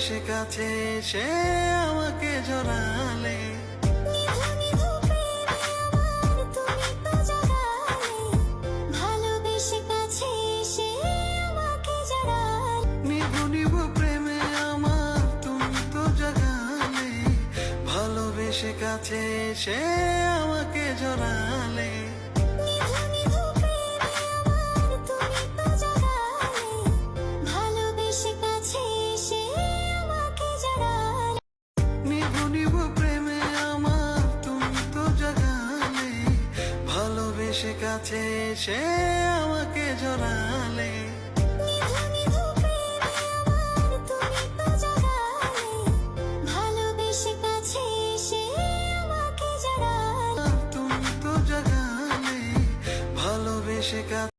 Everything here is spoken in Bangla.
ভালোবেসে কাছে এসে আমাকে জড়ালে, নিধু নিধু প্রেমে আমার তুমি তো জড়ালে, ভালোবেসে কাছে এসে আমাকে জড়ালে। নিভু নিভু প্রেমে আমার তুমি তো জাগালে, ভালোবেসে কাছে এসে আমাকে জড়ালে। নিধু নিধু প্রেমে আমার তুমি তো জড়ালে, ভালোবেসে কাছে এসে আমাকে জড়ালে। নিভু নিভু প্রেমে আমার তুমি তো জাগালে, ভালোবেসে কাছে এসে আমাকে জড়ালে। নিধু নিধু প্রেমে আমার তুমি তো জড়ালে, ভালোবেসে কাছে এসে আমাকে জড়ালে। তুমি তো জাগালে, ভালোবেসে কাছে